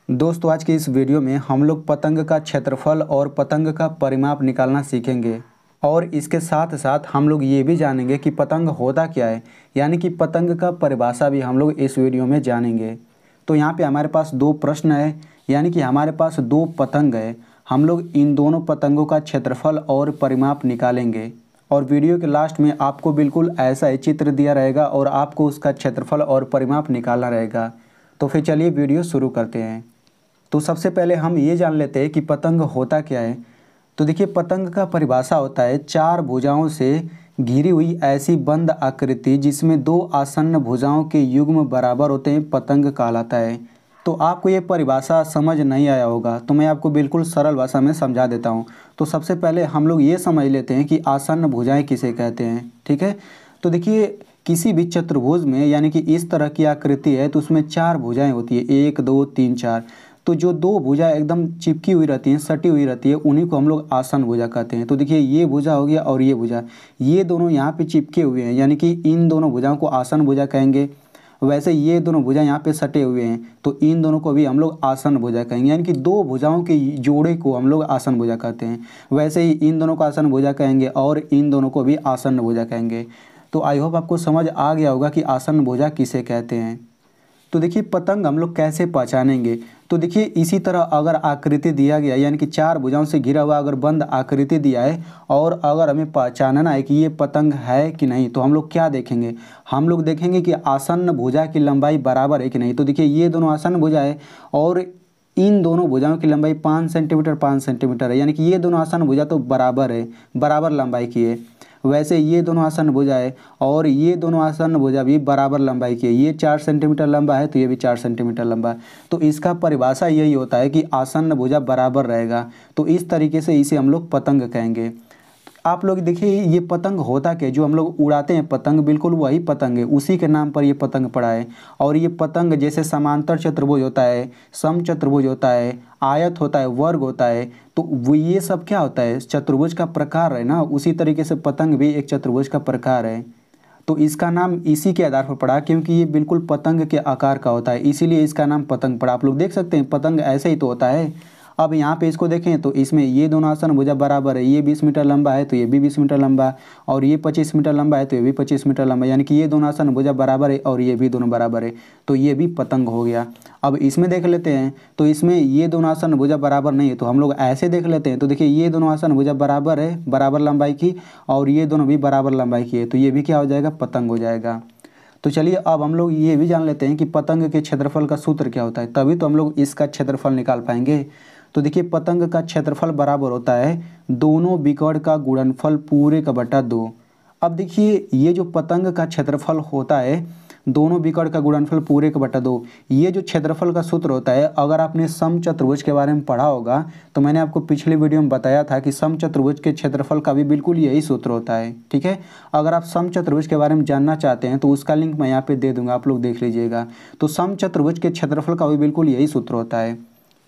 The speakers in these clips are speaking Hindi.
दोस्तों आज की इस वीडियो में हम लोग पतंग का क्षेत्रफल और पतंग का परिमाप निकालना सीखेंगे और इसके साथ साथ हम लोग ये भी जानेंगे कि पतंग होता क्या है, यानी कि पतंग का परिभाषा भी हम लोग इस वीडियो में जानेंगे। तो यहाँ पे हमारे पास दो प्रश्न है, यानी कि हमारे पास दो पतंग है। हम लोग इन दोनों पतंगों का क्षेत्रफल और परिमाप निकालेंगे और वीडियो के लास्ट में आपको बिल्कुल ऐसा ही चित्र दिया रहेगा और आपको उसका क्षेत्रफल और परिमाप निकालना रहेगा। तो फिर चलिए वीडियो शुरू करते हैं। तो सबसे पहले हम ये जान लेते हैं कि पतंग होता क्या है। तो देखिए, पतंग का परिभाषा होता है चार भुजाओं से घिरी हुई ऐसी बंद आकृति जिसमें दो आसन्न भुजाओं के युग्म बराबर होते हैं, पतंग कहलाता है। तो आपको ये परिभाषा समझ नहीं आया होगा, तो मैं आपको बिल्कुल सरल भाषा में समझा देता हूँ। तो सबसे पहले हम लोग ये समझ लेते हैं कि आसन्न भुजाएं किसे कहते हैं, ठीक है। तो देखिए, किसी भी चतुर्भुज में यानी कि इस तरह की आकृति है तो उसमें चार भुजाएं होती है, 1 2 3 4। तो जो दो भुजा एकदम चिपकी हुई रहती हैं, सटी हुई रहती है, उन्हीं को हम लोग आसन भुजा कहते हैं। तो देखिए, ये भुजा हो गया और ये भुजा, ये दोनों यहाँ पे चिपके हुए हैं, यानी कि इन दोनों भुजाओं को आसन भुजा कहेंगे। वैसे ये दोनों भुजा यहाँ पे सटे हुए हैं तो इन दोनों को भी हम लोग आसन भुजा कहेंगे, यानी कि दो भुजाओं के जोड़े को हम लोग आसन भुजा कहते हैं। वैसे ही इन दोनों को आसन भुजा कहेंगे और इन दोनों को भी आसन भुजा कहेंगे। तो आई होप आपको समझ आ गया होगा कि आसन भुजा किसे कहते हैं। तो देखिए, पतंग हम लोग कैसे पहचानेंगे। तो देखिए, इसी तरह अगर आकृति दिया गया, यानी कि चार भुजाओं से घिरा हुआ अगर बंद आकृति दिया है और अगर हमें पहचानना है कि ये पतंग है कि नहीं, तो हम लोग क्या देखेंगे, हम लोग देखेंगे कि आसन्न भुजा की लंबाई बराबर है कि नहीं। तो देखिए, ये दोनों आसन्न भुजा है और इन दोनों भुजाओं की लंबाई 5 सेंटीमीटर 5 सेंटीमीटर है, यानी कि ये दोनों आसन्न भुजा तो बराबर है, बराबर लंबाई की है। वैसे ये दोनों आसन्न भुजा है और ये दोनों आसन्न भुजा भी बराबर लंबाई की है। ये 4 सेंटीमीटर लंबा है तो ये भी 4 सेंटीमीटर लंबा है। तो इसका परिभाषा यही होता है कि आसन्न भुजा बराबर रहेगा। तो इस तरीके से इसे हम लोग पतंग कहेंगे। आप लोग देखिए, ये पतंग होता क्या, जो हम लोग उड़ाते हैं पतंग, बिल्कुल वही पतंग है, उसी के नाम पर ये पतंग पड़ा है। और ये पतंग जैसे समांतर चतुर्भुज होता है, सम चतुर्भुज होता है, आयत होता है, वर्ग होता है, तो वो ये सब क्या होता है, चतुर्भुज का प्रकार है ना। उसी तरीके से पतंग भी एक चतुर्भुज का प्रकार है। तो इसका नाम इसी के आधार पर पड़ा क्योंकि ये बिल्कुल पतंग के आकार का होता है, इसीलिए इसका नाम पतंग पड़ा। आप लोग देख सकते हैं पतंग ऐसे ही तो होता है। अब यहाँ पे इसको देखें तो इसमें ये दोनों आसन भुजा बराबर है, ये 20 मीटर लंबा है तो ये भी 20 मीटर लंबा, और ये 25 मीटर लंबा है तो ये भी 25 मीटर लंबा, यानी कि ये दोनों आसन भुजा बराबर है और ये भी दोनों बराबर है, तो ये भी पतंग हो गया। अब इसमें देख लेते हैं, तो इसमें ये दोनों आसन भुजा बराबर नहीं है, तो हम लोग ऐसे देख लेते हैं। तो देखिए, ये दोनों आसन भुजा बराबर है, बराबर लंबाई की, और ये दोनों भी बराबर लंबाई की है, तो ये भी क्या हो जाएगा, पतंग हो जाएगा। तो चलिए, अब हम लोग ये भी जान लेते हैं कि पतंग के क्षेत्रफल का सूत्र क्या होता है, तभी तो हम लोग इसका क्षेत्रफल निकाल पाएंगे। तो देखिए, पतंग का क्षेत्रफल बराबर होता है दोनों बिकड़ का गुणनफल पूरे का बटा 2। अब देखिए, ये जो पतंग का क्षेत्रफल होता है दोनों बिकड़ का गुणनफल पूरे का बटा 2, ये जो क्षेत्रफल का सूत्र होता है, अगर आपने सम चतुर्भुज के बारे में पढ़ा होगा तो मैंने आपको पिछले वीडियो में बताया था कि सम चतुर्भुज के क्षेत्रफल का भी बिल्कुल यही सूत्र होता है, ठीक है। अगर आप सम चतुर्भुज के बारे में जानना चाहते हैं तो उसका लिंक मैं यहाँ पे दे दूंगा, आप लोग देख लीजिएगा। तो सम चतुर्भुज के क्षेत्रफल का भी बिल्कुल यही सूत्र होता है।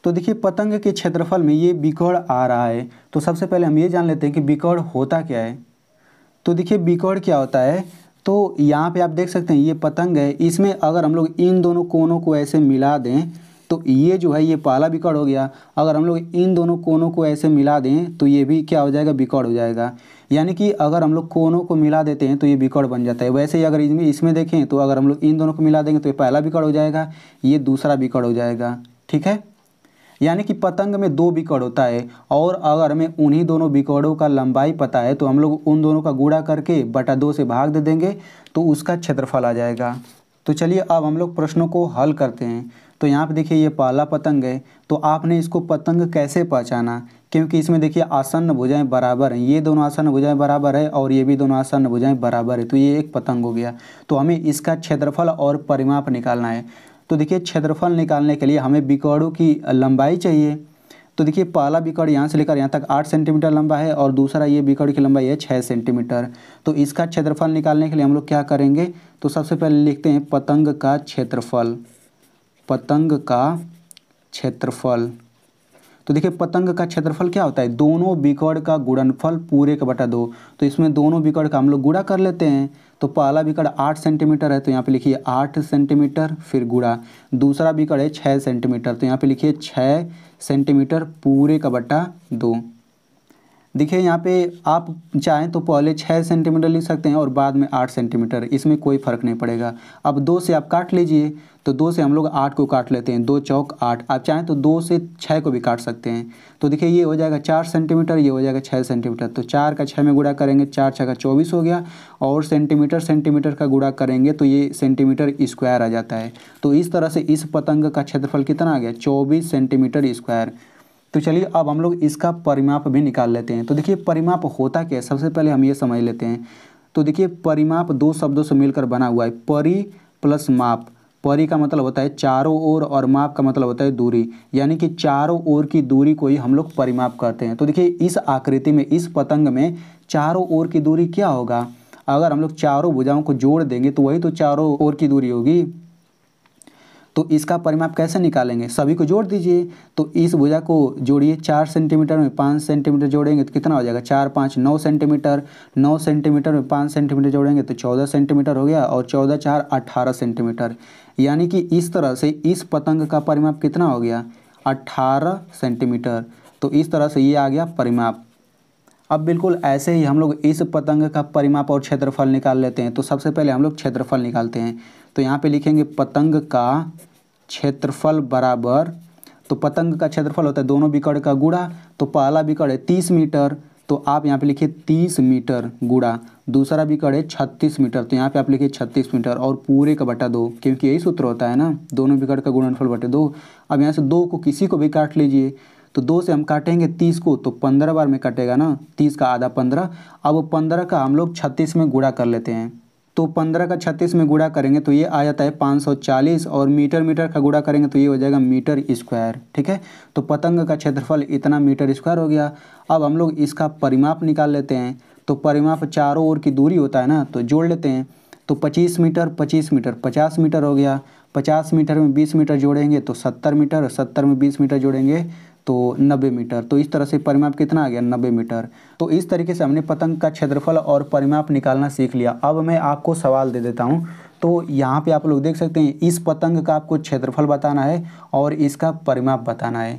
तो देखिए, पतंग के क्षेत्रफल में ये बिकड़ आ रहा है, तो सबसे पहले हम ये जान लेते हैं कि बिकड़ होता क्या है। तो देखिए, बिकड़ क्या होता है, तो यहाँ पे आप देख सकते हैं ये पतंग है, इसमें अगर हम लोग इन दोनों कोनों को ऐसे मिला दें तो ये जो है ये पहला बिकड़ हो गया। अगर हम लोग इन दोनों कोनों को ऐसे मिला दें तो ये भी क्या हो जाएगा, बिकड़ हो जाएगा। यानी कि अगर हम लोग कोनों को मिला देते हैं तो ये बिकड़ बन जाता है। वैसे ही अगर इसमें देखें तो अगर हम लोग इन दोनों को मिला देंगे तो ये पहला बिकड़ हो जाएगा, ये दूसरा बिकड़ हो जाएगा, ठीक है। यानी कि पतंग में दो बिकड़ होता है और अगर हमें उन्हीं दोनों बिकड़ों का लंबाई पता है तो हम लोग उन दोनों का गुणा करके बटा 2 से भाग दे देंगे तो उसका क्षेत्रफल आ जाएगा। तो चलिए, अब हम लोग प्रश्नों को हल करते हैं। तो यहाँ पे देखिए, ये पहला पतंग है, तो आपने इसको पतंग कैसे पहचाना, क्योंकि इसमें देखिए आसन्न भुजाएं बराबर हैं, ये दोनों आसन्न भुजाएं बराबर है और ये भी दोनों आसन्न भुजाएं बराबर है, तो ये एक पतंग हो गया। तो हमें इसका क्षेत्रफल और परिमाप निकालना है। तो देखिए, क्षेत्रफल निकालने के लिए हमें बिकड़ों की लंबाई चाहिए। तो देखिए, पहला बिकड़ यहाँ से लेकर यहाँ तक 8 सेंटीमीटर लंबा है और दूसरा ये बिकड़ की लंबाई है 6 सेंटीमीटर। तो इसका क्षेत्रफल निकालने के लिए हम लोग क्या करेंगे, तो सबसे पहले लिखते हैं पतंग का क्षेत्रफल, पतंग का क्षेत्रफल। तो देखिए पतंग का क्षेत्रफल क्या होता है, दोनों बिकड़ का गुणनफल पूरे का बटा 2। तो इसमें दोनों बिकड़ का हम लोग गुणा कर लेते हैं। तो पहला बिकड़ 8 सेंटीमीटर है तो यहाँ पे लिखिए 8 सेंटीमीटर, फिर गुणा। दूसरा बिकड़ है 6 सेंटीमीटर तो यहाँ पे लिखिए 6 सेंटीमीटर पूरे का बटा 2। देखिए यहाँ पे आप चाहें तो पहले 6 सेंटीमीटर लिख सकते हैं और बाद में 8 सेंटीमीटर, इसमें कोई फ़र्क नहीं पड़ेगा। अब 2 से आप काट लीजिए, तो 2 से हम लोग 8 को काट लेते हैं, 2 चौक 8। आप चाहें तो 2 से 6 को भी काट सकते हैं। तो देखिए ये हो जाएगा 4 सेंटीमीटर, ये हो जाएगा 6 सेंटीमीटर। तो 4 का 6 में गुणा करेंगे, 4 6 का 24 हो गया। और सेंटीमीटर सेंटीमीटर का गुणा करेंगे तो ये सेंटीमीटर स्क्वायर आ जाता है। तो इस तरह से इस पतंग का क्षेत्रफल कितना आ गया, 24 सेंटीमीटर स्क्वायर। तो चलिए अब हम लोग इसका परिमाप भी निकाल लेते हैं। तो देखिए परिमाप होता क्या है, सबसे पहले हम ये समझ लेते हैं। तो देखिए परिमाप दो शब्दों से मिलकर बना हुआ है, परि प्लस माप। परि का मतलब होता है चारों ओर और माप का मतलब होता है दूरी, यानी कि चारों ओर की दूरी को ही हम लोग परिमाप करते हैं। तो देखिए इस आकृति में, इस पतंग में चारों ओर की दूरी क्या होगा, अगर हम लोग चारों भुजाओं को जोड़ देंगे तो वही तो चारों ओर की दूरी होगी। तो इसका परिमाप कैसे निकालेंगे, सभी को जोड़ दीजिए। तो इस भुजा को जोड़िए, 4 सेंटीमीटर में 5 सेंटीमीटर जोड़ेंगे तो कितना हो जाएगा, 4 5 9 सेंटीमीटर। 9 सेंटीमीटर में 5 सेंटीमीटर जोड़ेंगे तो 14 सेंटीमीटर हो गया, और 14 4 18 सेंटीमीटर। यानी कि इस तरह से इस पतंग का परिमाप कितना हो गया, 18 सेंटीमीटर। तो इस तरह से ये आ गया परिमाप। अब बिल्कुल ऐसे ही हम लोग इस पतंग का परिमाप और क्षेत्रफल निकाल लेते हैं। तो सबसे पहले हम लोग क्षेत्रफल निकालते हैं। तो यहाँ पे लिखेंगे पतंग का क्षेत्रफल बराबर, तो पतंग का क्षेत्रफल होता है दोनों बिकड़ का गुणा। तो पहला बिकड़ है 30 मीटर, तो आप यहाँ पे लिखिए 30 मीटर गुणा। दूसरा बिकड़ है 36 मीटर, तो यहाँ पे आप लिखिए 36 मीटर और पूरे का बटा 2, क्योंकि यही सूत्र होता है ना, दोनों बिकड़ का गुणनफल बटे 2। अब यहाँ से 2 को किसी को भी काट लीजिए। तो 2 से हम काटेंगे 30 को तो 15 बार में कटेगा ना, 30 का आधा 15। अब 15 का हम लोग 36 में गुणा कर लेते हैं। तो 15 का 36 में गुणा करेंगे तो ये आ जाता है 540, और मीटर मीटर का गुणा करेंगे तो ये हो जाएगा मीटर स्क्वायर। ठीक है, तो पतंग का क्षेत्रफल इतना मीटर स्क्वायर हो गया। अब हम लोग इसका परिमाप निकाल लेते हैं। तो परिमाप चारों ओर की दूरी होता है ना, तो जोड़ लेते हैं। तो 25 मीटर 25 मीटर 50 मीटर हो गया। 50 मीटर में 20 मीटर जोड़ेंगे तो 70 मीटर, 70 में 20 मीटर जोड़ेंगे तो 90 मीटर। तो इस तरह से परिमाप कितना आ गया, 90 मीटर। तो इस तरीके से हमने पतंग का क्षेत्रफल और परिमाप निकालना सीख लिया। अब मैं आपको सवाल दे देता हूँ। तो यहाँ पे आप लोग देख सकते हैं, इस पतंग का आपको क्षेत्रफल बताना है और इसका परिमाप बताना है।